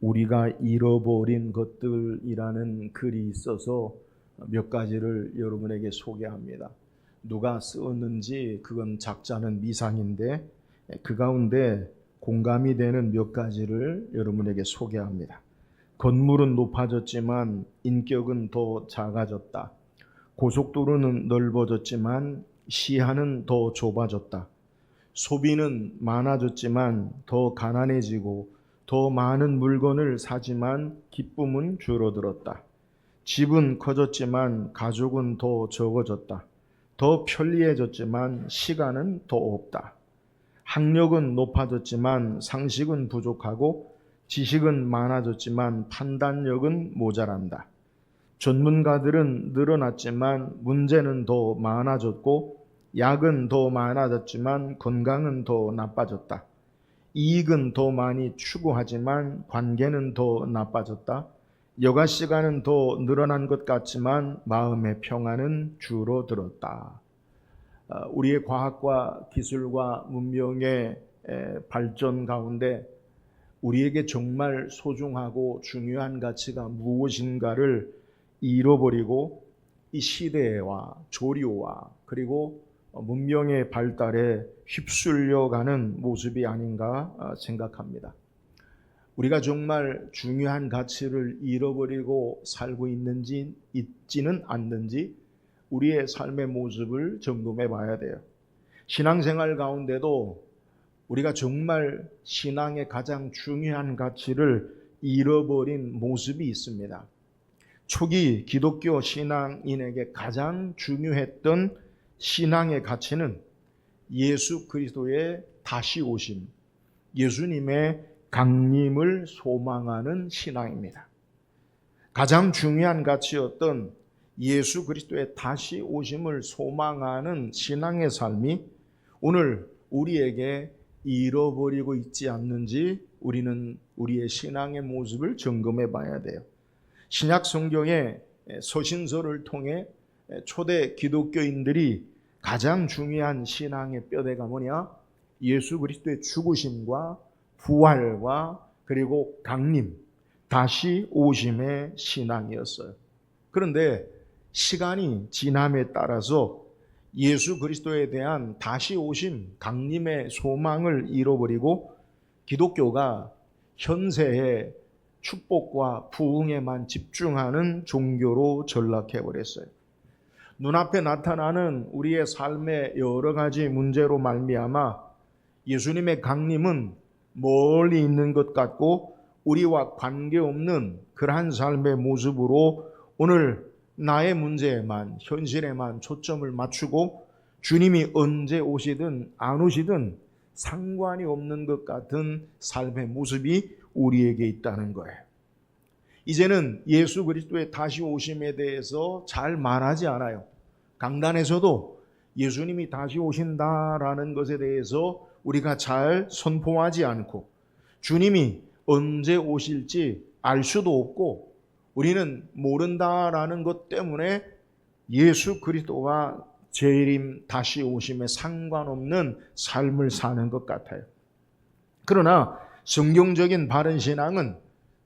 우리가 잃어버린 것들이라는 글이 있어서 몇 가지를 여러분에게 소개합니다. 누가 쓰었는지 그건 작자는 미상인데 그 가운데 공감이 되는 몇 가지를 여러분에게 소개합니다. 건물은 높아졌지만 인격은 더 작아졌다. 고속도로는 넓어졌지만 시야는 더 좁아졌다. 소비는 많아졌지만 더 가난해지고 더 많은 물건을 사지만 기쁨은 줄어들었다. 집은 커졌지만 가족은 더 적어졌다. 더 편리해졌지만 시간은 더 없다. 학력은 높아졌지만 상식은 부족하고 지식은 많아졌지만 판단력은 모자란다. 전문가들은 늘어났지만 문제는 더 많아졌고 약은 더 많아졌지만 건강은 더 나빠졌다. 이익은 더 많이 추구하지만 관계는 더 나빠졌다. 여가 시간은 더 늘어난 것 같지만 마음의 평안은 줄어들었다. 우리의 과학과 기술과 문명의 발전 가운데 우리에게 정말 소중하고 중요한 가치가 무엇인가를 잃어버리고 이 시대와 조류와 그리고 문명의 발달에 휩쓸려가는 모습이 아닌가 생각합니다. 우리가 정말 중요한 가치를 잃어버리고 살고 있지는 않는지 우리의 삶의 모습을 점검해 봐야 돼요. 신앙생활 가운데도 우리가 정말 신앙의 가장 중요한 가치를 잃어버린 모습이 있습니다. 초기 기독교 신앙인에게 가장 중요했던 신앙의 가치는 예수 그리스도의 다시 오심, 예수님의 강림을 소망하는 신앙입니다. 가장 중요한 가치였던 예수 그리스도의 다시 오심을 소망하는 신앙의 삶이 오늘 우리에게 잃어버리고 있지 않는지 우리는 우리의 신앙의 모습을 점검해 봐야 돼요. 신약 성경의 서신서를 통해 초대 기독교인들이 가장 중요한 신앙의 뼈대가 뭐냐? 예수 그리스도의 죽으심과 부활과 그리고 강림, 다시 오심의 신앙이었어요. 그런데 시간이 지남에 따라서 예수 그리스도에 대한 다시 오심, 강림의 소망을 잃어버리고 기독교가 현세의 축복과 부흥에만 집중하는 종교로 전락해버렸어요. 눈앞에 나타나는 우리의 삶의 여러 가지 문제로 말미암아 예수님의 강림은 멀리 있는 것 같고 우리와 관계없는 그러한 삶의 모습으로 오늘 나의 문제에만, 현실에만 초점을 맞추고 주님이 언제 오시든 안 오시든 상관이 없는 것 같은 삶의 모습이 우리에게 있다는 거예요. 이제는 예수 그리스도의 다시 오심에 대해서 잘 말하지 않아요. 강단에서도 예수님이 다시 오신다라는 것에 대해서 우리가 잘 선포하지 않고 주님이 언제 오실지 알 수도 없고 우리는 모른다라는 것 때문에 예수 그리스도와 재림 다시 오심에 상관없는 삶을 사는 것 같아요. 그러나 성경적인 바른 신앙은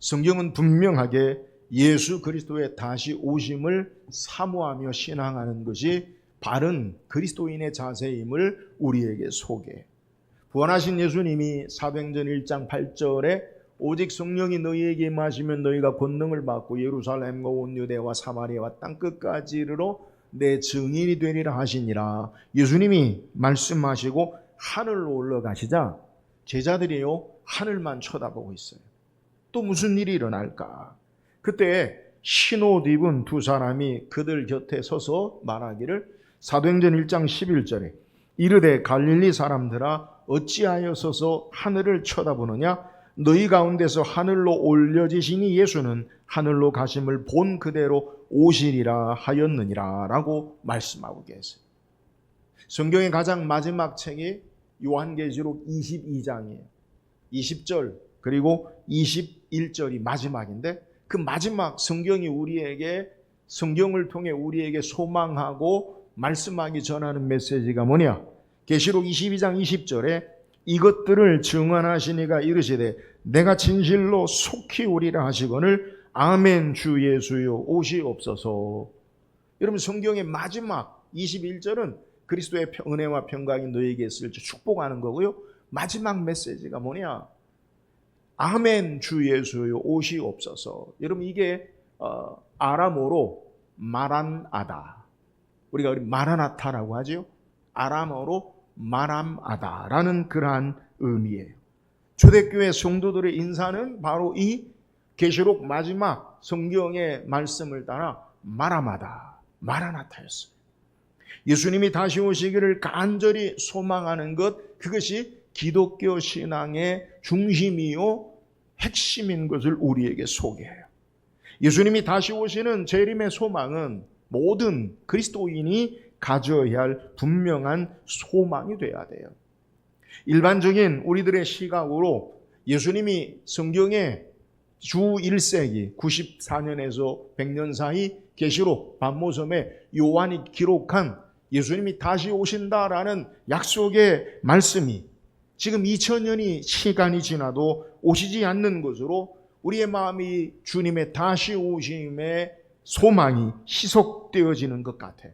성경은 분명하게 예수 그리스도의 다시 오심을 사모하며 신앙하는 것이 바른 그리스도인의 자세임을 우리에게 소개해. 부활하신 예수님이 사도행전 1장 8절에 오직 성령이 너희에게 임하시면 너희가 권능을 받고 예루살렘과 온 유대와 사마리아와 땅끝까지 이르러 내 증인이 되리라 하시니라. 예수님이 말씀하시고 하늘로 올라가시자 제자들이요 하늘만 쳐다보고 있어요. 또 무슨 일이 일어날까? 그때 흰옷 입은 두 사람이 그들 곁에 서서 말하기를 사도행전 1장 11절에 이르되 갈릴리 사람들아 어찌하여 서서 하늘을 쳐다보느냐? 너희 가운데서 하늘로 올려지시니 예수는 하늘로 가심을 본 그대로 오시리라 하였느니라 라고 말씀하고 계세요. 성경의 가장 마지막 책이 요한계시록 22장이에요. 20절 그리고 21절이 마지막인데 그 마지막 성경이 우리에게 성경을 통해 우리에게 소망하고 말씀하기 전하는 메시지가 뭐냐? 계시록 22장 20절에 이것들을 증언하시니가 이르시되 내가 진실로 속히 오리라 하시거늘 아멘 주 예수여 오시옵소서. 여러분 성경의 마지막 21절은 그리스도의 은혜와 평강이 너에게 있을지 축복하는 거고요. 마지막 메시지가 뭐냐? 아멘 주 예수여 오시옵소서. 여러분 이게 아람어로 마란아다. 우리가 마라나타라고 하죠. 아람어로 마람아다라는 그러한 의미예요. 초대교회 성도들의 인사는 바로 이 계시록 마지막 성경의 말씀을 따라 마람아다, 마라나타였어요. 예수님이 다시 오시기를 간절히 소망하는 것, 그것이 기독교 신앙의 중심이요 핵심인 것을 우리에게 소개해요. 예수님이 다시 오시는 재림의 소망은 모든 그리스도인이 가져야 할 분명한 소망이 돼야 돼요. 일반적인 우리들의 시각으로 예수님이 성경에 주 1세기 94년에서 100년 사이 계시록 반모섬에 요한이 기록한 예수님이 다시 오신다라는 약속의 말씀이 지금 2000년이 시간이 지나도 오시지 않는 것으로 우리의 마음이 주님의 다시 오심의 소망이 희석되어지는 것 같아요.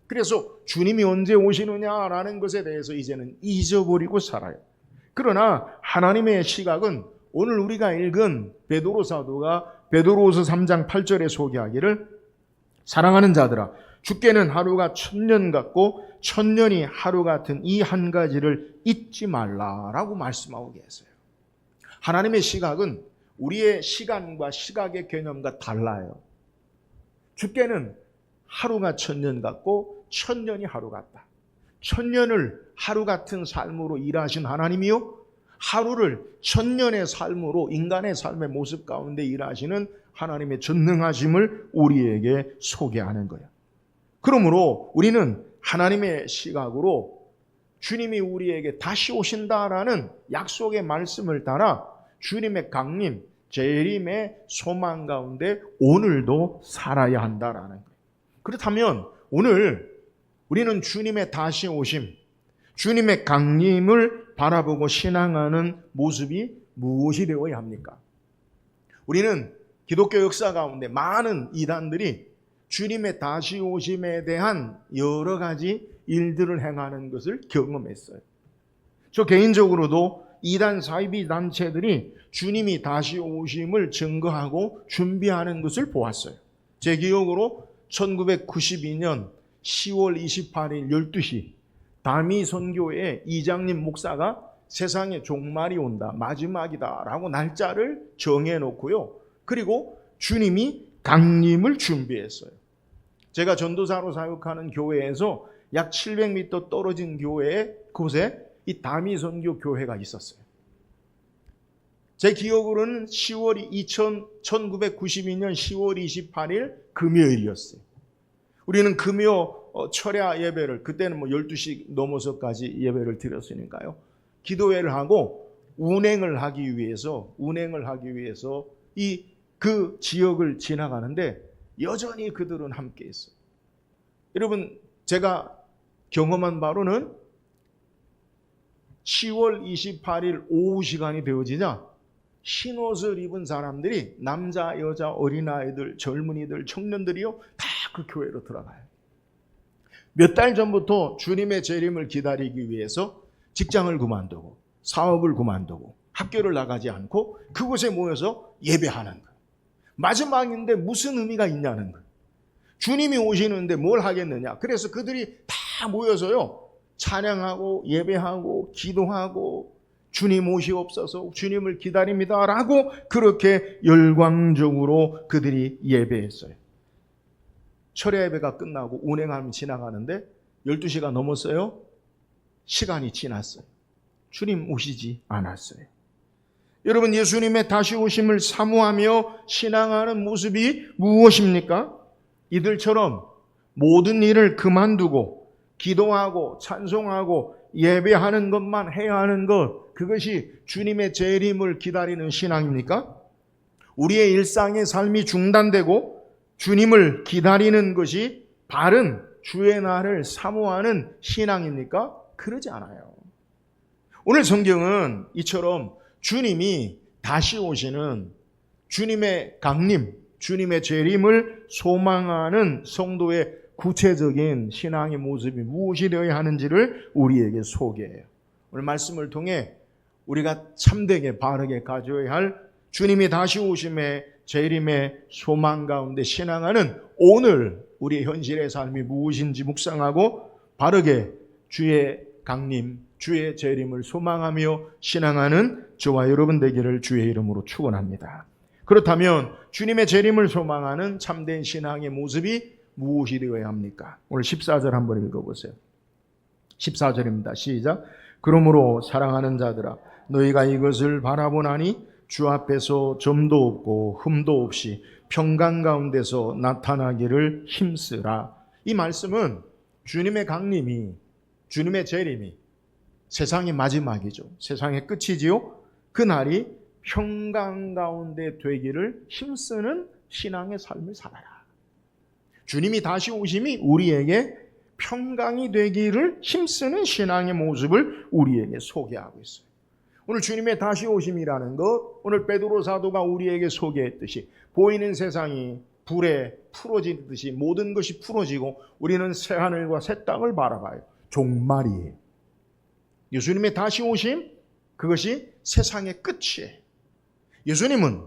그래서 주님이 언제 오시느냐라는 것에 대해서 이제는 잊어버리고 살아요. 그러나 하나님의 시각은 오늘 우리가 읽은 베드로 사도가 베드로후서 3장 8절에 소개하기를 사랑하는 자들아 주께는 하루가 1000년 같고 1000년이 하루 같은 이 한 가지를 잊지 말라라고 말씀하고 계세요. 하나님의 시각은 우리의 시간과 시각의 개념과 달라요. 주께는 하루가 1000년 같고 1000년이 하루 같다. 1000년을 하루 같은 삶으로 일하신 하나님이요, 하루를 1000년의 삶으로 인간의 삶의 모습 가운데 일하시는 하나님의 전능하심을 우리에게 소개하는 거예요. 그러므로 우리는 하나님의 시각으로 주님이 우리에게 다시 오신다라는 약속의 말씀을 따라 주님의 강림, 재림의 소망 가운데 오늘도 살아야 한다라는 거예요. 그렇다면 오늘 우리는 주님의 다시 오심, 주님의 강림을 바라보고 신앙하는 모습이 무엇이 되어야 합니까? 우리는 기독교 역사 가운데 많은 이단들이 주님의 다시 오심에 대한 여러 가지 일들을 행하는 것을 경험했어요. 저 개인적으로도 이단 사이비 단체들이 주님이 다시 오심을 증거하고 준비하는 것을 보았어요. 제 기억으로 1992년 10월 28일 12시 다미 선교회 이장님 목사가 세상에 종말이 온다, 마지막이다 라고 날짜를 정해놓고요. 그리고 주님이 강림을 준비했어요. 제가 전도사로 사역하는 교회에서 약 700m 떨어진 곳에 이 다미 선교 교회가 있었어요. 제 기억으로는 1992년 10월 28일 금요일이었어요. 우리는 금요 철야 예배를, 그때는 12시 넘어서까지 예배를 드렸으니까요. 기도회를 하고 운행을 하기 위해서 그 지역을 지나가는데 여전히 그들은 함께 있어요. 여러분, 제가 경험한 바로는 10월 28일 오후 시간이 되어지자 흰옷을 입은 사람들이 남자, 여자, 어린아이들, 젊은이들, 청년들이요 다 그 교회로 들어가요. 몇 달 전부터 주님의 재림을 기다리기 위해서 직장을 그만두고 사업을 그만두고 학교를 나가지 않고 그곳에 모여서 예배하는 거예요. 마지막인데 무슨 의미가 있냐는 거예요. 주님이 오시는데 뭘 하겠느냐. 그래서 그들이 다 모여서요 찬양하고 예배하고 기도하고 주님 오시옵소서, 주님을 기다립니다 라고 그렇게 열광적으로 그들이 예배했어요. 철야 예배가 끝나고 운행하면 지나가는데 12시가 넘었어요. 시간이 지났어요. 주님 오시지 않았어요. 여러분, 예수님의 다시 오심을 사모하며 신앙하는 모습이 무엇입니까? 이들처럼 모든 일을 그만두고 기도하고 찬송하고 예배하는 것만 해야 하는 것, 그것이 주님의 재림을 기다리는 신앙입니까? 우리의 일상의 삶이 중단되고 주님을 기다리는 것이 바른 주의 날을 사모하는 신앙입니까? 그러지 않아요. 오늘 성경은 이처럼 주님이 다시 오시는 주님의 강림, 주님의 재림을 소망하는 성도의 구체적인 신앙의 모습이 무엇이 되어야 하는지를 우리에게 소개해요. 오늘 말씀을 통해 우리가 참되게 바르게 가져야 할 주님이 다시 오심의 재림의 소망 가운데 신앙하는 오늘 우리의 현실의 삶이 무엇인지 묵상하고 바르게 주의 강림, 주의 재림을 소망하며 신앙하는 저와 여러분 되기를 주의 이름으로 축원합니다. 그렇다면 주님의 재림을 소망하는 참된 신앙의 모습이 무엇이 되어야 합니까? 오늘 14절 한번 읽어보세요. 14절입니다. 시작. 그러므로 사랑하는 자들아 너희가 이것을 바라보나니 주 앞에서 점도 없고 흠도 없이 평강 가운데서 나타나기를 힘쓰라. 이 말씀은 주님의 강림이, 주님의 재림이 세상의 마지막이죠. 세상의 끝이지요. 그날이 평강 가운데 되기를 힘쓰는 신앙의 삶을 살아라. 주님이 다시 오심이 우리에게 평강이 되기를 힘쓰는 신앙의 모습을 우리에게 소개하고 있어요. 오늘 주님의 다시 오심이라는 것, 오늘 베드로 사도가 우리에게 소개했듯이 보이는 세상이 불에 풀어지듯이 모든 것이 풀어지고 우리는 새하늘과 새 땅을 바라봐요. 종말이에요. 예수님의 다시 오심, 그것이 세상의 끝이에요. 예수님은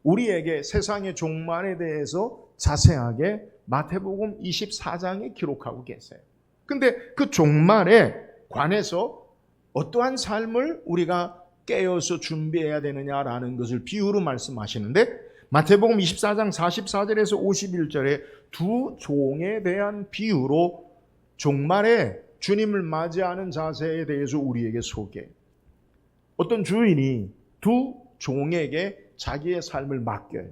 우리에게 세상의 종말에 대해서 자세하게 마태복음 24장에 기록하고 계세요. 근데 그 종말에 관해서 어떠한 삶을 우리가 깨어서 준비해야 되느냐라는 것을 비유로 말씀하시는데 마태복음 24장 44절에서 51절에 두 종에 대한 비유로 종말에 주님을 맞이하는 자세에 대해서 우리에게 소개해요. 어떤 주인이 두 종에게 자기의 삶을 맡겨요.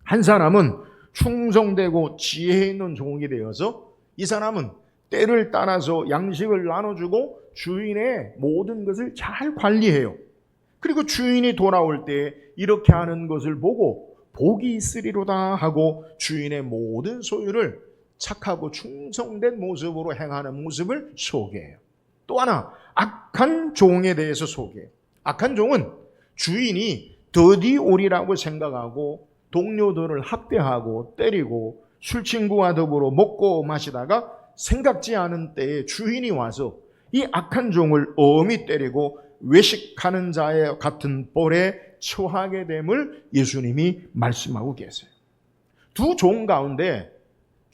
한 사람은 충성되고 지혜 있는 종이 되어서 이 사람은 때를 따라서 양식을 나눠주고 주인의 모든 것을 잘 관리해요. 그리고 주인이 돌아올 때 이렇게 하는 것을 보고 복이 있으리로다 하고 주인의 모든 소유를 착하고 충성된 모습으로 행하는 모습을 소개해요. 또 하나 악한 종에 대해서 소개해요. 악한 종은 주인이 더디 오리라고 생각하고 동료들을 학대하고 때리고 술친구와 더불어 먹고 마시다가 생각지 않은 때에 주인이 와서 이 악한 종을 엄히 때리고 외식하는 자의 같은 벌에 처하게 됨을 예수님이 말씀하고 계세요. 두 종 가운데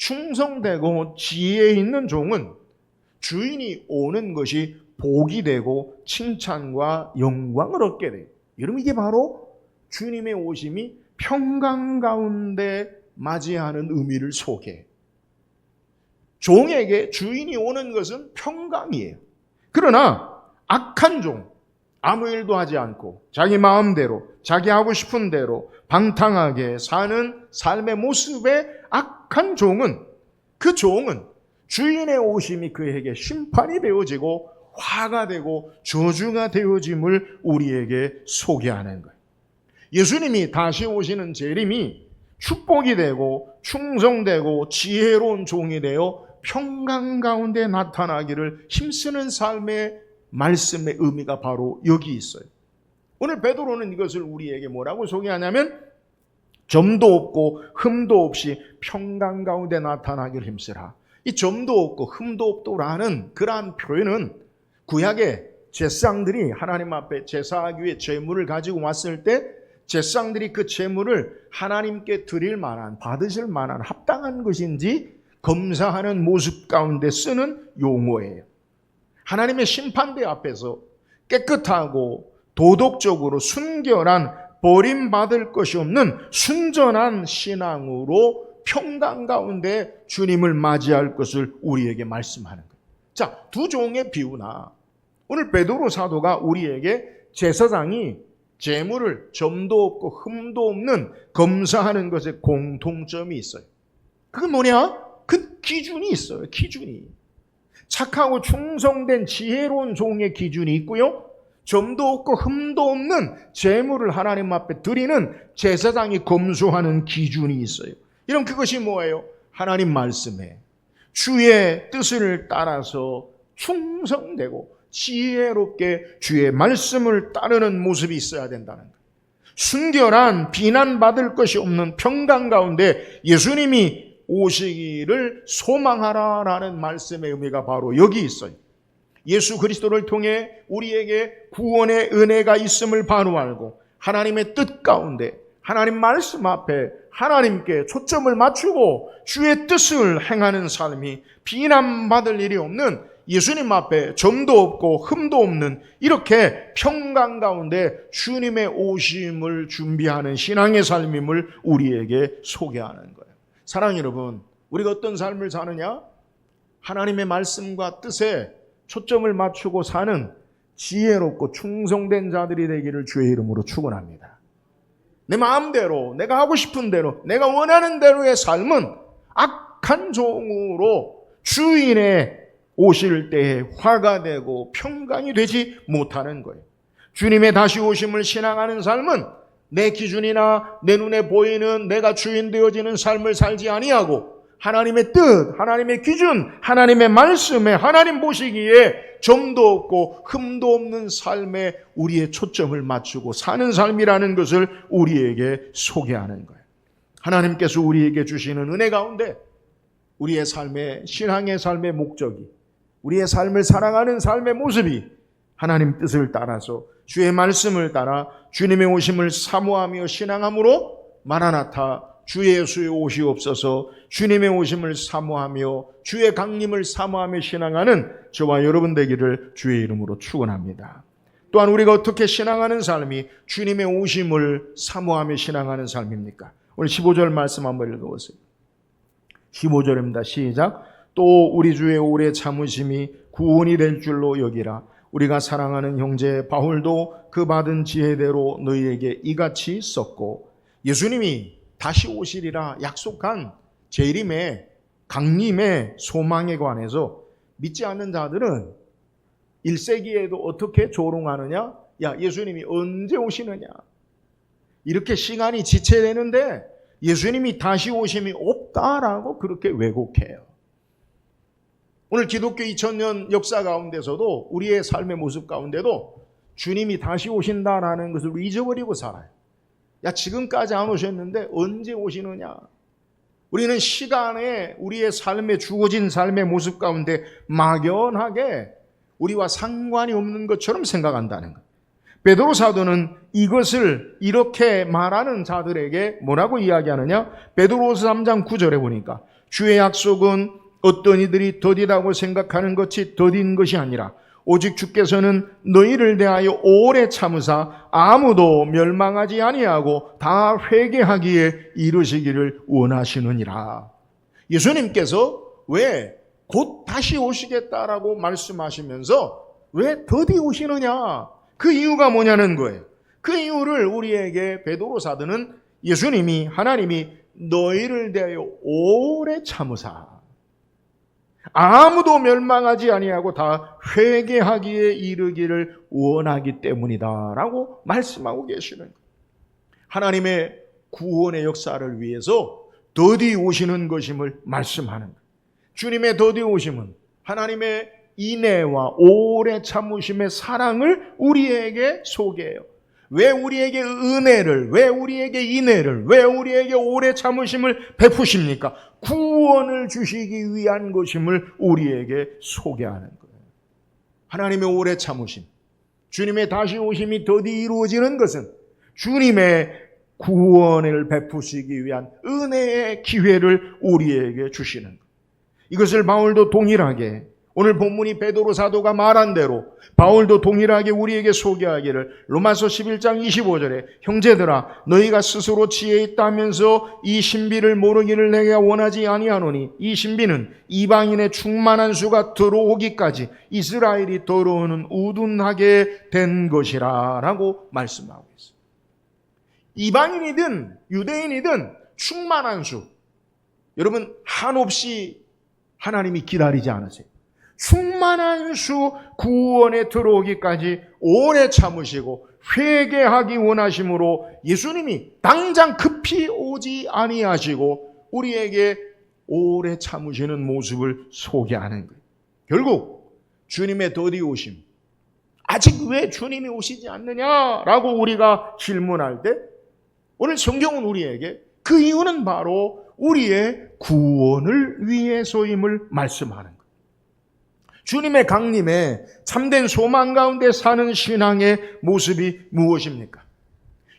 충성되고 지혜 있는 종은 주인이 오는 것이 복이 되고 칭찬과 영광을 얻게 돼요. 여러분 이게 바로 주님의 오심이 평강 가운데 맞이하는 의미를 소개해요. 종에게 주인이 오는 것은 평강이에요. 그러나 악한 종, 아무 일도 하지 않고 자기 마음대로 자기 하고 싶은 대로 방탕하게 사는 삶의 모습의 악한 종은 그 종은 주인의 오심이 그에게 심판이 되어지고 화가 되고 저주가 되어짐을 우리에게 소개하는 거예요. 예수님이 다시 오시는 재림이 축복이 되고 충성되고 지혜로운 종이 되어 평강 가운데 나타나기를 힘쓰는 삶의 말씀의 의미가 바로 여기 있어요. 오늘 베드로는 이것을 우리에게 뭐라고 소개하냐면 점도 없고 흠도 없이 평강 가운데 나타나기를 힘쓰라. 이 점도 없고 흠도 없도라는 그러한 표현은 구약의 제사장들이 하나님 앞에 제사하기 위해 제물을 가지고 왔을 때 제사장들이 그 제물을 하나님께 드릴 만한, 받으실 만한 합당한 것인지 검사하는 모습 가운데 쓰는 용어예요. 하나님의 심판대 앞에서 깨끗하고 도덕적으로 순결한 버림받을 것이 없는 순전한 신앙으로 평강 가운데 주님을 맞이할 것을 우리에게 말씀하는 거예요. 자, 두 종의 비유나 오늘 베드로 사도가 우리에게 제사장이 제물을 점도 없고 흠도 없는 검사하는 것에 공통점이 있어요. 그건 뭐냐? 그 기준이 있어요. 기준이. 착하고 충성된 지혜로운 종의 기준이 있고요. 점도 없고 흠도 없는 제물을 하나님 앞에 드리는 제사장이 검수하는 기준이 있어요. 이런 그것이 뭐예요? 하나님 말씀에 주의 뜻을 따라서 충성되고 지혜롭게 주의 말씀을 따르는 모습이 있어야 된다는 거예요. 순결한 비난받을 것이 없는 평강 가운데 예수님이 오시기를 소망하라라는 말씀의 의미가 바로 여기 있어요. 예수 그리스도를 통해 우리에게 구원의 은혜가 있음을 바로 알고 하나님의 뜻 가운데 하나님 말씀 앞에 하나님께 초점을 맞추고 주의 뜻을 행하는 삶이 비난받을 일이 없는, 예수님 앞에 점도 없고 흠도 없는 이렇게 평강 가운데 주님의 오심을 준비하는 신앙의 삶임을 우리에게 소개하는 거예요. 사랑하는 여러분, 우리가 어떤 삶을 사느냐? 하나님의 말씀과 뜻에 초점을 맞추고 사는 지혜롭고 충성된 자들이 되기를 주의 이름으로 축원합니다. 내 마음대로, 내가 하고 싶은 대로, 내가 원하는 대로의 삶은 악한 종으로 주인의 오실 때에 화가 되고 평강이 되지 못하는 거예요. 주님의 다시 오심을 신앙하는 삶은 내 기준이나 내 눈에 보이는 내가 주인 되어지는 삶을 살지 아니하고 하나님의 뜻, 하나님의 기준, 하나님의 말씀에 하나님 보시기에 점도 없고 흠도 없는 삶에 우리의 초점을 맞추고 사는 삶이라는 것을 우리에게 소개하는 거예요. 하나님께서 우리에게 주시는 은혜 가운데 우리의 삶의 신앙의 삶의 목적이, 우리의 삶을 사랑하는 삶의 모습이 하나님 뜻을 따라서 주의 말씀을 따라 주님의 오심을 사모하며 신앙함으로 마라나타 주 예수의 오시옵소서, 주님의 오심을 사모하며 주의 강림을 사모하며 신앙하는 저와 여러분 되기를 주의 이름으로 축원합니다. 또한 우리가 어떻게 신앙하는 삶이 주님의 오심을 사모하며 신앙하는 삶입니까? 오늘 15절 말씀 한번 읽어보세요. 15절입니다. 시작. 또 우리 주의 오래 참으심이 구원이 될 줄로 여기라. 우리가 사랑하는 형제 바울도 그 받은 지혜대로 너희에게 이같이 썼고, 예수님이 다시 오시리라 약속한 재림의 강림의 소망에 관해서 믿지 않는 자들은 1세기에도 어떻게 조롱하느냐? 야, 예수님이 언제 오시느냐? 이렇게 시간이 지체되는데 예수님이 다시 오심이 없다라고 그렇게 왜곡해요. 오늘 기독교 2000년 역사 가운데서도 우리의 삶의 모습 가운데도 주님이 다시 오신다라는 것을 잊어버리고 살아요. 야, 지금까지 안 오셨는데 언제 오시느냐? 우리는 시간에 우리의 삶에 주어진 삶의 모습 가운데 막연하게 우리와 상관이 없는 것처럼 생각한다는 것. 베드로 사도는 이것을 이렇게 말하는 자들에게 뭐라고 이야기하느냐? 베드로서 3장 9절에 보니까 주의 약속은 어떤 이들이 더디다고 생각하는 것이 더딘 것이 아니라 오직 주께서는 너희를 대하여 오래 참으사 아무도 멸망하지 아니하고 다 회개하기에 이르시기를 원하시느니라. 예수님께서 왜 곧 다시 오시겠다라고 말씀하시면서 왜 더디 오시느냐? 그 이유가 뭐냐는 거예요. 그 이유를 우리에게 베드로 사도는 예수님이, 하나님이 너희를 대하여 오래 참으사 아무도 멸망하지 아니하고 다 회개하기에 이르기를 원하기 때문이다라고 말씀하고 계시는 거예요. 하나님의 구원의 역사를 위해서 더디 오시는 것임을 말씀하는 거예요. 주님의 더디 오심은 하나님의 인애와 오래 참으심의 사랑을 우리에게 소개해요. 왜 우리에게 은혜를, 왜 우리에게 인애를, 왜 우리에게 오래 참으심을 베푸십니까? 구원을 주시기 위한 것임을 우리에게 소개하는 거예요. 하나님의 오래 참으심, 주님의 다시 오심이 더디 이루어지는 것은 주님의 구원을 베푸시기 위한 은혜의 기회를 우리에게 주시는 거예요. 이것을 바울도 동일하게, 오늘 본문이 베드로 사도가 말한 대로 바울도 동일하게 우리에게 소개하기를 로마서 11장 25절에 형제들아 너희가 스스로 지혜 있다면서 이 신비를 모르기를 내가 원하지 아니하노니 이 신비는 이방인의 충만한 수가 들어오기까지 이스라엘이 더러우는 우둔하게 된 것이라 라고 말씀하고 있어요. 이방인이든 유대인이든 충만한 수, 여러분 한없이 하나님이 기다리지 않으세요. 충만한 수 구원에 들어오기까지 오래 참으시고 회개하기 원하심으로 예수님이 당장 급히 오지 아니하시고 우리에게 오래 참으시는 모습을 소개하는 거예요. 결국 주님의 더디 오심, 아직 왜 주님이 오시지 않느냐라고 우리가 질문할 때 오늘 성경은 우리에게 그 이유는 바로 우리의 구원을 위해서임을 말씀하는 거예요. 주님의 강림에 참된 소망 가운데 사는 신앙의 모습이 무엇입니까?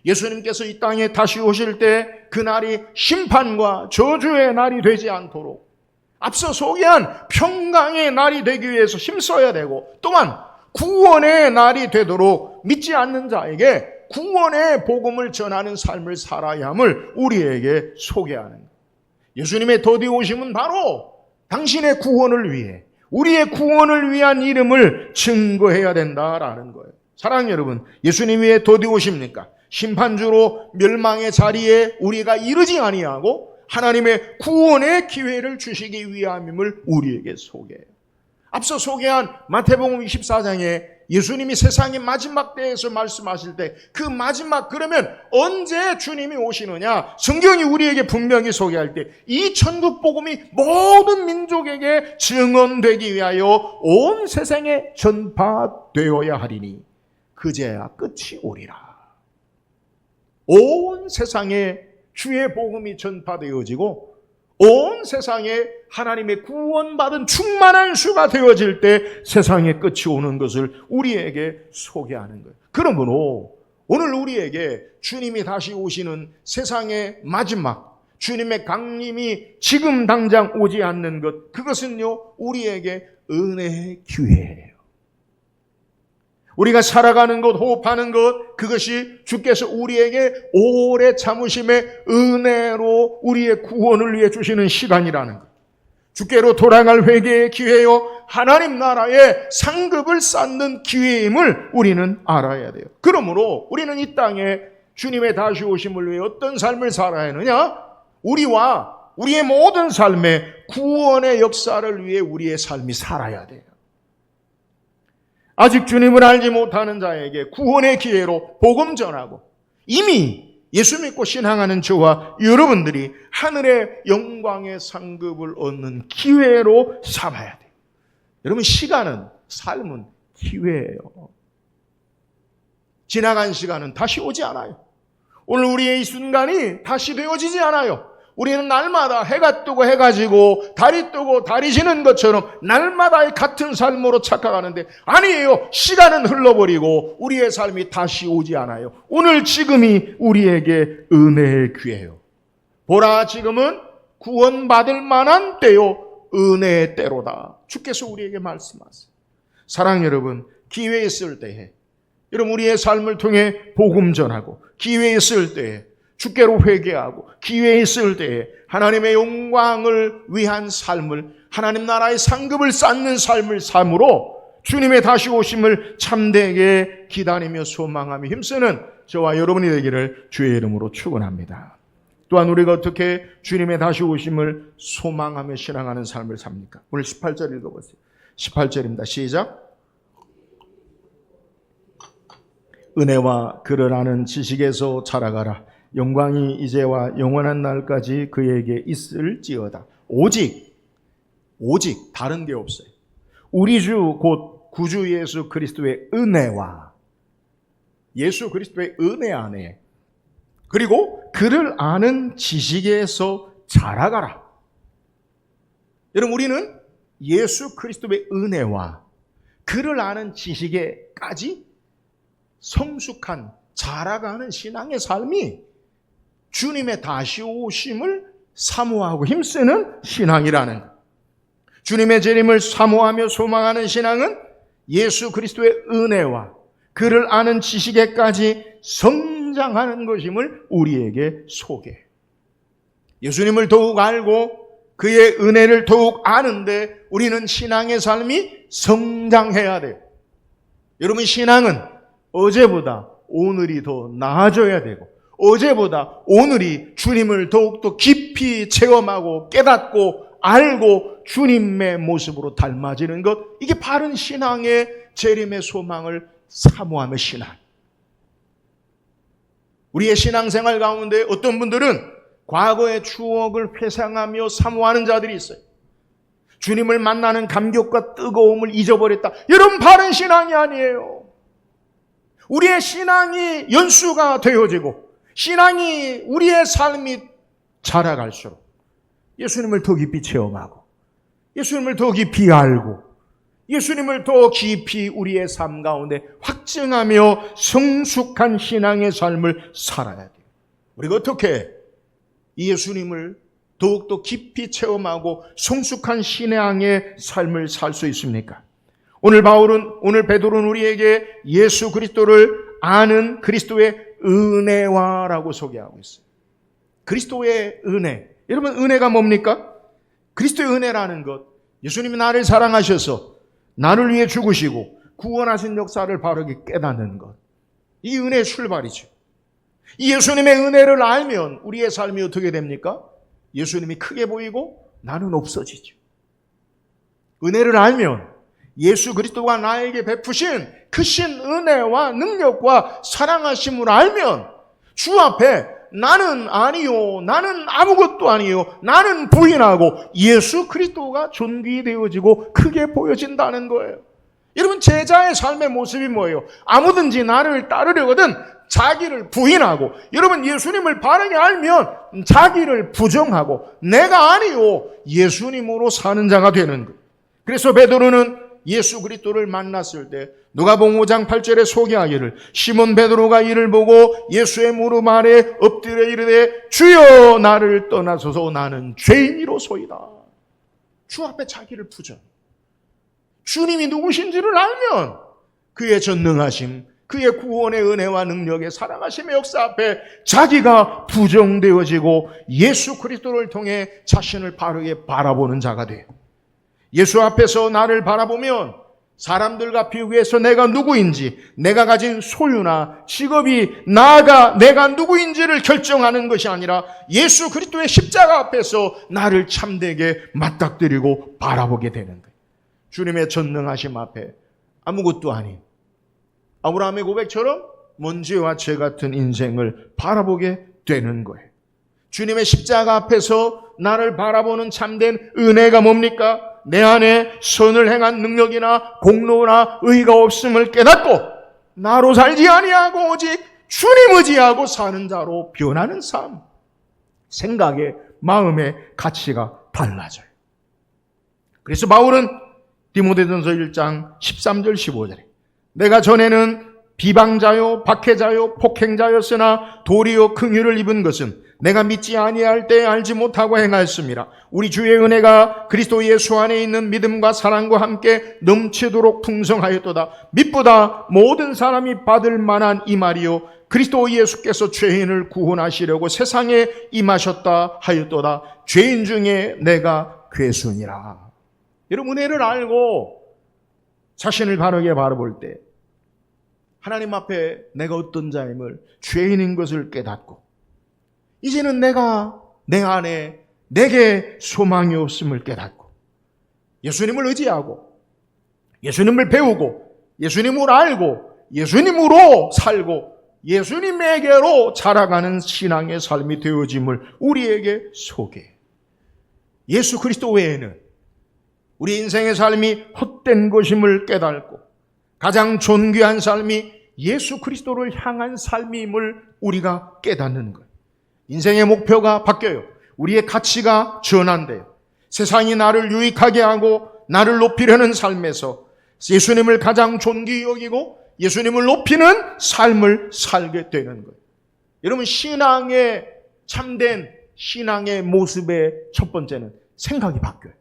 예수님께서 이 땅에 다시 오실 때 그날이 심판과 저주의 날이 되지 않도록 앞서 소개한 평강의 날이 되기 위해서 힘써야 되고, 또한 구원의 날이 되도록 믿지 않는 자에게 구원의 복음을 전하는 삶을 살아야 함을 우리에게 소개하는 거예요. 예수님의 더디 오심은 바로 당신의 구원을 위해, 우리의 구원을 위한 이름을 증거해야 된다라는 거예요. 사랑하는 여러분, 예수님이 왜 더디 오십니까? 심판주로 멸망의 자리에 우리가 이르지 아니하고 하나님의 구원의 기회를 주시기 위함임을 우리에게 소개해요. 앞서 소개한 마태복음 24장에 예수님이 세상의 마지막 때에서 말씀하실 때 그 마지막, 그러면 언제 주님이 오시느냐? 성경이 우리에게 분명히 소개할 때 이 천국 복음이 모든 민족에게 증언되기 위하여 온 세상에 전파되어야 하리니 그제야 끝이 오리라. 온 세상에 주의 복음이 전파되어지고 온 세상에 하나님의 구원받은 충만한 수가 되어질 때 세상의 끝이 오는 것을 우리에게 소개하는 거예요. 그러므로 오늘 우리에게 주님이 다시 오시는 세상의 마지막, 주님의 강림이 지금 당장 오지 않는 것, 그것은요 우리에게 은혜의 기회예요. 우리가 살아가는 것, 호흡하는 것, 그것이 주께서 우리에게 오래 참으심의 은혜로 우리의 구원을 위해 주시는 시간이라는 것. 주께로 돌아갈 회개의 기회요, 하나님 나라의 상급을 쌓는 기회임을 우리는 알아야 돼요. 그러므로 우리는 이 땅에 주님의 다시 오심을 위해 어떤 삶을 살아야 하느냐? 우리와 우리의 모든 삶에 구원의 역사를 위해 우리의 삶이 살아야 돼요. 아직 주님을 알지 못하는 자에게 구원의 기회로 복음 전하고, 이미 예수 믿고 신앙하는 저와 여러분들이 하늘의 영광의 상급을 얻는 기회로 삼아야 돼요. 여러분, 시간은, 삶은 기회예요. 지나간 시간은 다시 오지 않아요. 오늘 우리의 이 순간이 다시 되어지지 않아요. 우리는 날마다 해가 뜨고 해가 지고 달이 뜨고 달이 지는 것처럼 날마다 같은 삶으로 착각하는데, 아니에요. 시간은 흘러버리고 우리의 삶이 다시 오지 않아요. 오늘 지금이 우리에게 은혜의 기회예요. 보라, 지금은 구원받을 만한 때요, 은혜의 때로다. 주께서 우리에게 말씀하세요. 사랑하는 여러분, 기회 있을 때에, 여러분 우리의 삶을 통해 복음 전하고, 기회 있을 때에 주께로 회개하고, 기회 있을 때에 하나님의 영광을 위한 삶을, 하나님 나라의 상급을 쌓는 삶을 삶으로 주님의 다시 오심을 참되게 기다리며 소망하며 힘쓰는 저와 여러분이 되기를 주의 이름으로 축원합니다. 또한 우리가 어떻게 주님의 다시 오심을 소망하며 신앙하는 삶을 삽니까? 오늘 18절 읽어보세요. 18절입니다. 시작. 은혜와 그를 아는 지식에서 자라가라. 영광이 이제와 영원한 날까지 그에게 있을지어다. 오직 다른 게 없어요. 우리 주 곧 구주 예수 그리스도의 은혜와, 예수 그리스도의 은혜 안에, 그리고 그를 아는 지식에서 자라가라. 여러분, 우리는 예수 그리스도의 은혜와 그를 아는 지식에까지 성숙한, 자라가는 신앙의 삶이 주님의 다시 오심을 사모하고 힘쓰는 신앙이라는 것. 주님의 재림을 사모하며 소망하는 신앙은 예수 그리스도의 은혜와 그를 아는 지식에까지 성장하는 것임을 우리에게 소개해요. 예수님을 더욱 알고 그의 은혜를 더욱 아는데 우리는 신앙의 삶이 성장해야 돼요. 여러분, 신앙은 어제보다 오늘이 더 나아져야 되고, 어제보다 오늘이 주님을 더욱더 깊이 체험하고 깨닫고 알고 주님의 모습으로 닮아지는 것, 이게 바른 신앙의 재림의 소망을 사모하며 신앙. 우리의 신앙생활 가운데 어떤 분들은 과거의 추억을 회상하며 사모하는 자들이 있어요. 주님을 만나는 감격과 뜨거움을 잊어버렸다. 여러분, 바른 신앙이 아니에요. 우리의 신앙이 연수가 되어지고 신앙이 우리의 삶이 자라갈수록 예수님을 더 깊이 체험하고 예수님을 더 깊이 알고 예수님을 더 깊이 우리의 삶 가운데 확증하며 성숙한 신앙의 삶을 살아야 돼요. 우리가 어떻게 이 예수님을 더욱더 깊이 체험하고 성숙한 신앙의 삶을 살 수 있습니까? 오늘 베드로는 우리에게 예수 그리스도를 아는 그리스도의 은혜와라고 소개하고 있어요. 그리스도의 은혜. 여러분, 은혜가 뭡니까? 그리스도의 은혜라는 것, 예수님이 나를 사랑하셔서 나를 위해 죽으시고 구원하신 역사를 바르게 깨닫는 것, 이 은혜의 출발이죠. 이 예수님의 은혜를 알면 우리의 삶이 어떻게 됩니까? 예수님이 크게 보이고 나는 없어지죠. 은혜를 알면 예수 그리스도가 나에게 베푸신 크신 은혜와 능력과 사랑하심을 알면 주 앞에 나는 아니요, 나는 아무것도 아니요, 나는 부인하고 예수 그리스도가 존귀되어지고 크게 보여진다는 거예요. 여러분, 제자의 삶의 모습이 뭐예요? 아무든지 나를 따르려거든 자기를 부인하고, 여러분 예수님을 바르게 알면 자기를 부정하고 내가 아니요 예수님으로 사는 자가 되는 거예요. 그래서 베드로는 예수 그리스도를 만났을 때 누가복음 5장 8절에 소개하기를 시몬 베드로가 이를 보고 예수의 무릎 아래 엎드려 이르되 주여 나를 떠나소서 나는 죄인이로소이다. 주 앞에 자기를 부정. 주님이 누구신지를 알면 그의 전능하심, 그의 구원의 은혜와 능력의 사랑하심의 역사 앞에 자기가 부정되어지고 예수 그리스도를 통해 자신을 바르게 바라보는 자가 돼요. 예수 앞에서 나를 바라보면 사람들과 비교해서 내가 누구인지, 내가 가진 소유나 직업이 나아가 내가 누구인지를 결정하는 것이 아니라 예수 그리스도의 십자가 앞에서 나를 참되게 맞닥뜨리고 바라보게 되는 거예요. 주님의 전능하심 앞에 아무것도 아닌 아브라함의 고백처럼 먼지와 재 같은 인생을 바라보게 되는 거예요. 주님의 십자가 앞에서 나를 바라보는 참된 은혜가 뭡니까? 내 안에 선을 행한 능력이나 공로나 의가 없음을 깨닫고 나로 살지 아니하고 오직 주님 의지하고 사는 자로 변하는 삶. 생각의, 마음의 가치가 달라져요. 그래서 바울은 디모데전서 1장 13절 15절에 내가 전에는 비방자요 박해자요 폭행자였으나 도리어 긍휼을 입은 것은 내가 믿지 아니할 때 알지 못하고 행하였습니다. 우리 주의 은혜가 그리스도 예수 안에 있는 믿음과 사랑과 함께 넘치도록 풍성하였도다. 믿보다 모든 사람이 받을 만한 이 말이요 그리스도 예수께서 죄인을 구원하시려고 세상에 임하셨다 하였도다. 죄인 중에 내가 괴순이라. 여러분, 은혜를 알고 자신을 바르게 바라볼 때 하나님 앞에 내가 어떤 자임을, 죄인인 것을 깨닫고 이제는 내가 내 안에 내게 소망이 없음을 깨닫고 예수님을 의지하고 예수님을 배우고 예수님을 알고 예수님으로 살고 예수님에게로 자라가는 신앙의 삶이 되어짐을 우리에게 소개해. 예수 그리스도 외에는 우리 인생의 삶이 헛된 것임을 깨닫고 가장 존귀한 삶이 예수 그리스도를 향한 삶임을 우리가 깨닫는 것. 인생의 목표가 바뀌어요. 우리의 가치가 전환돼요. 세상이 나를 유익하게 하고 나를 높이려는 삶에서 예수님을 가장 존귀히 여기고 예수님을 높이는 삶을 살게 되는 거예요. 여러분, 신앙의 참된 신앙의 모습의 첫 번째는 생각이 바뀌어요.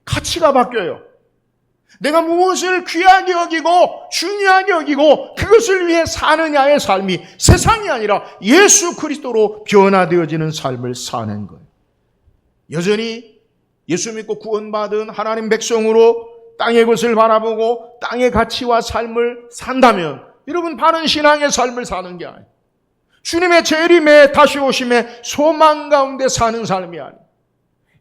가치가 바뀌어요. 내가 무엇을 귀하게 여기고 중요하게 여기고 그것을 위해 사느냐의 삶이 세상이 아니라 예수 그리스도로 변화되어지는 삶을 사는 거예요. 여전히 예수 믿고 구원받은 하나님 백성으로 땅의 것을 바라보고 땅의 가치와 삶을 산다면 여러분, 바른 신앙의 삶을 사는 게 아니에요. 주님의 재림에 다시 오심에 소망 가운데 사는 삶이 아니에요.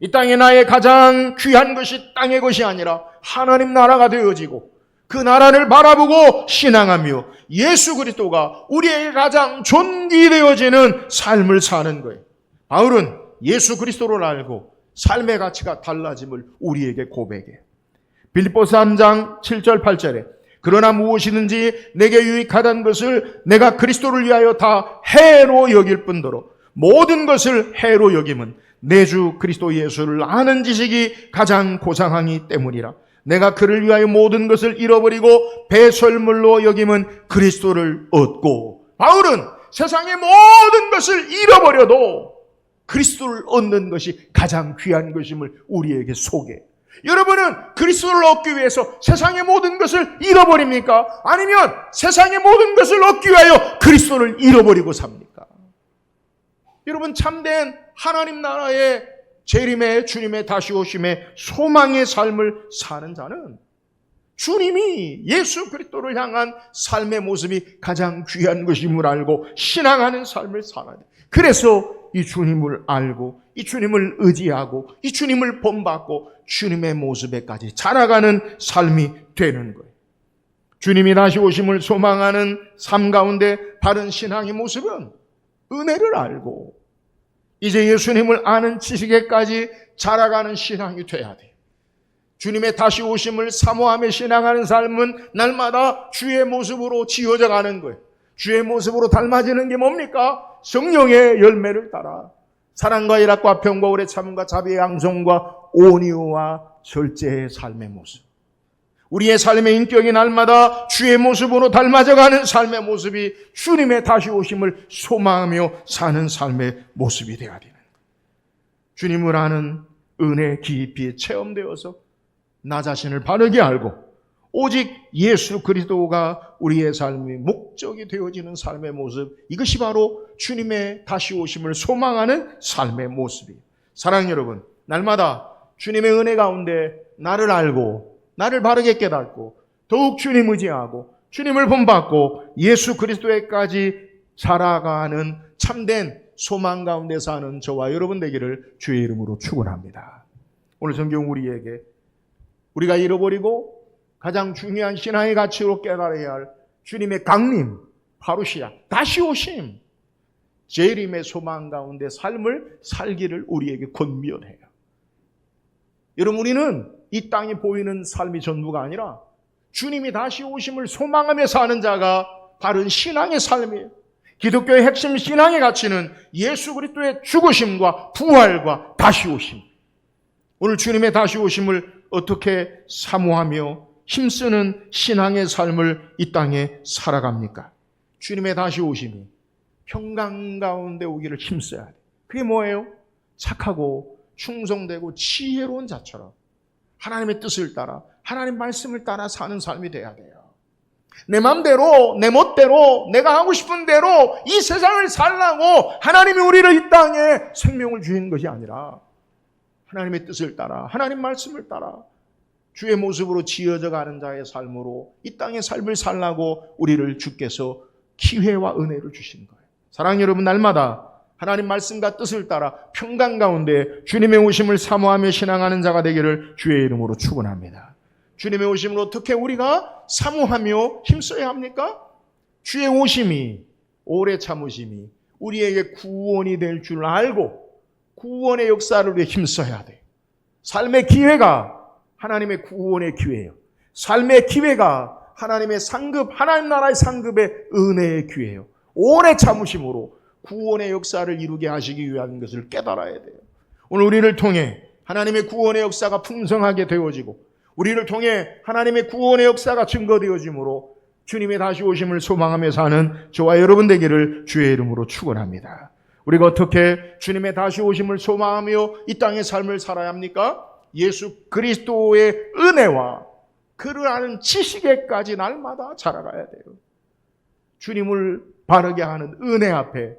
이 땅에 나의 가장 귀한 것이 땅의 것이 아니라 하나님 나라가 되어지고 그 나라를 바라보고 신앙하며 예수 그리스도가 우리에게 가장 존귀되어지는 삶을 사는 거예요. 바울은 예수 그리스도를 알고 삶의 가치가 달라짐을 우리에게 고백해요. 빌립보서 3장 7절 8절에 그러나 무엇이든지 내게 유익하다는 것을 내가 그리스도를 위하여 다 해로 여길 뿐더러 모든 것을 해로 여김은 내 주 그리스도 예수를 아는 지식이 가장 고상하기 때문이라. 내가 그를 위하여 모든 것을 잃어버리고 배설물로 여김은 그리스도를 얻고. 바울은 세상의 모든 것을 잃어버려도 그리스도를 얻는 것이 가장 귀한 것임을 우리에게 소개해. 여러분은 그리스도를 얻기 위해서 세상의 모든 것을 잃어버립니까? 아니면 세상의 모든 것을 얻기 위하여 그리스도를 잃어버리고 삽니까? 여러분, 참된 하나님 나라의 재림의 주님의 다시 오심의 소망의 삶을 사는 자는 주님이 예수 그리스도를 향한 삶의 모습이 가장 귀한 것임을 알고 신앙하는 삶을 살아야 돼. 그래서 이 주님을 알고 이 주님을 의지하고 이 주님을 본받고 주님의 모습에까지 자라가는 삶이 되는 거예요. 주님이 다시 오심을 소망하는 삶 가운데 바른 신앙의 모습은 은혜를 알고 이제 예수님을 아는 지식에까지 자라가는 신앙이 돼야 돼요. 주님의 다시 오심을 사모하며 신앙하는 삶은 날마다 주의 모습으로 지어져 가는 거예요. 주의 모습으로 닮아지는 게 뭡니까? 성령의 열매를 따라 사랑과 일합과 평과 오래 참음과 자비의 양성과 온유와 절제의 삶의 모습. 우리의 삶의 인격이 날마다 주의 모습으로 닮아져가는 삶의 모습이 주님의 다시 오심을 소망하며 사는 삶의 모습이 되어야 되는 거예요. 주님을 아는 은혜 깊이 체험되어서 나 자신을 바르게 알고 오직 예수 그리스도가 우리의 삶의 목적이 되어지는 삶의 모습, 이것이 바로 주님의 다시 오심을 소망하는 삶의 모습이에요. 사랑하는 여러분, 날마다 주님의 은혜 가운데 나를 알고 나를 바르게 깨닫고 더욱 주님 의지하고 주님을 본받고 예수 그리스도에까지 자라가는 참된 소망 가운데 사는 저와 여러분 되기를 주의 이름으로 축원합니다. 오늘 성경 우리에게 우리가 잃어버리고 가장 중요한 신앙의 가치로 깨달아야 할 주님의 강림, 파루시아, 다시 오심, 재림의 소망 가운데 삶을 살기를 우리에게 권면해요. 여러분, 우리는 이 땅이 보이는 삶이 전부가 아니라 주님이 다시 오심을 소망하며 사는 자가 바른 신앙의 삶이에요. 기독교의 핵심 신앙의 가치는 예수 그리스도의 죽으심과 부활과 다시 오심. 오늘 주님의 다시 오심을 어떻게 사모하며 힘쓰는 신앙의 삶을 이 땅에 살아갑니까? 주님의 다시 오심이 평강 가운데 오기를 힘써야 돼. 그게 뭐예요? 착하고 충성되고 지혜로운 자처럼 하나님의 뜻을 따라 하나님 말씀을 따라 사는 삶이 돼야 돼요. 내 마음대로 내 멋대로 내가 하고 싶은 대로 이 세상을 살라고 하나님이 우리를 이 땅에 생명을 주신 것이 아니라 하나님의 뜻을 따라 하나님 말씀을 따라 주의 모습으로 지어져 가는 자의 삶으로 이 땅의 삶을 살라고 우리를 주께서 기회와 은혜를 주신 거예요. 사랑하는 여러분, 날마다 하나님 말씀과 뜻을 따라 평강 가운데 주님의 오심을 사모하며 신앙하는 자가 되기를 주의 이름으로 축원합니다. 주님의 오심을 어떻게 우리가 사모하며 힘써야 합니까? 주의 오심이, 오래 참으심이 우리에게 구원이 될 줄 알고 구원의 역사를 위해 힘써야 돼요. 삶의 기회가 하나님의 구원의 기회예요. 삶의 기회가 하나님의 상급, 하나님 나라의 상급의 은혜의 기회예요. 오래 참으심으로 구원의 역사를 이루게 하시기 위한 것을 깨달아야 돼요. 오늘 우리를 통해 하나님의 구원의 역사가 풍성하게 되어지고 우리를 통해 하나님의 구원의 역사가 증거되어지므로 주님의 다시 오심을 소망하며 사는 저와 여러분 되기를 주의 이름으로 축원합니다. 우리가 어떻게 주님의 다시 오심을 소망하며 이 땅의 삶을 살아야 합니까? 예수 그리스도의 은혜와 그를 아는 지식에까지 날마다 자라가야 돼요. 주님을 바르게 하는 은혜 앞에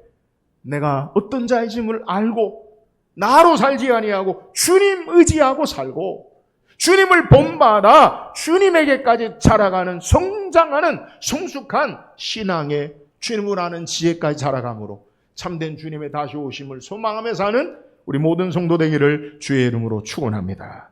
내가 어떤 자이심을 알고 나로 살지 아니하고 주님 의지하고 살고 주님을 본받아 주님에게까지 자라가는 성장하는 성숙한 신앙의 주님을 아는 지혜까지 자라감으로 참된 주님의 다시 오심을 소망하며 사는 우리 모든 성도 되기를 주의 이름으로 축원합니다.